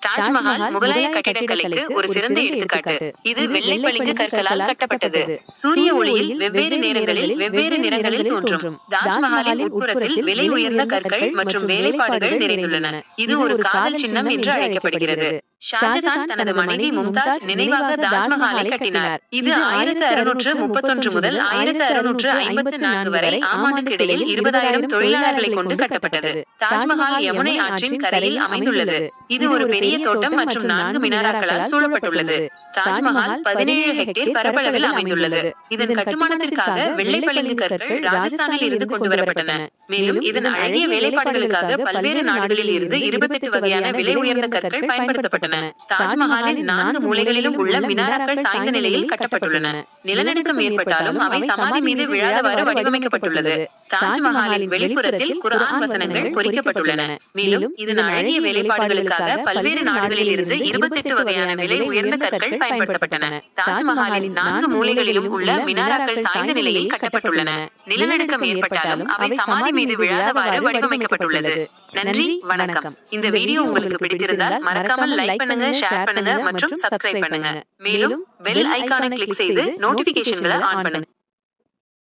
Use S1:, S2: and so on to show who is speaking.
S1: தாஜ்மஹால் முகலாய கட்டிடக்கலைக்கு ஒரு சிறந்த எடுத்துக்காட்டு. இது வெள்ளை பளிங்கு கற்களால் கட்டப்பட்டது. சூரிய ஒளியில் வெவ்வேறு நேரங்களில் வெவ்வேறு நிறங்களில் தோன்றும். தாஜ்மஹாலின் உட்புறத்தில் விலை உயர்ந்த கற்கள் மற்றும் வேலைப்பாடுகள் நிறைந்துள்ளன. இது ஒரு காதல் சின்னம் என்று அழைக்கப்படுகிறது. ஷாஜகான் தனது மனைவி மும்தாஜ் நினைவாக தாஜ்மஹாலை கட்டினார். இது 1631 முதல் 1654 வரை ஆண்டுக்கிடையில் 20,000 தொழிலாளர்களை கொண்டு கட்டப்பட்டது. தாஜ்மஹால் யமுனை ஆற்றின் கரையில் அமைந்துள்ளது. இது ஒரு பெரிய தோட்டம் மற்றும் 4 மினாராக்களால் சூழப்பட்டுள்ளது. தாஜ்மஹால் 17 ஹெக்டேர் பரப்பளவில் அமைந்துள்ளது. இதன் கட்டுமானத்திற்காக வெள்ளை பளிங்கு கற்கள் ராஜஸ்தானில் இருந்து கொண்டு வரப்பட்டன. மேலும் இதன் அழகிய வேலைப்பாடுகளுக்காக பல்வேறு நாடுகளில் இருந்து 28 வகையான விலை உயர்ந்த கற்கள் பயன்படுத்தப்பட்டன. தாஜ்மஹாலின் 4 மூலைகளிலும் உள்ள மினாராக்கள் சாய்ந்த நிலையில் கட்டப்பட்டுள்ளன. நிலநடுக்கம் ஏற்பட்டாலும் அவை சமாதி மீது விழாதவாறு வடிவமைக்கப்பட்டுள்ளது. தாஜ்மஹாலின் வெளிப்புறத்தில் குர்ஆன் வசனங்கள் பொறிக்கப்பட்டுள்ளன. மேலும் இதன் அழகிய வேலைப்பாடுகளுக்காக பல்வேறு நாடுகளில் இருந்து 28 வகையான விலை உயர்ந்த கற்கள் பயன்படுத்தப்பட்டன. தாஜ்மஹாலின் 4 மூலைகளிலும் உள்ள மினாராக்கள் சாய்ந்த நிலையில் கட்டப்பட்டுள்ளன. நிலநடுக்கம் ஏற்பட்டாலும் அவை சமாதி மீது விழாதவாறு வடிவமைக்கப்பட்டுள்ளது. நன்றி, வணக்கம். இந்த வீடியோ உங்களுக்கு பிடித்திருந்தால் மறக்காமல் லைக் பண்ணுங்க, ஷேர் பண்ணுங்க மற்றும் சப்ஸ்கிரைப் பண்ணுங்க. மேலும் பெல் ஐகானை கிளிக் செய்து நோட்டிபிகேஷன்களை ஆன் பண்ணுங்க.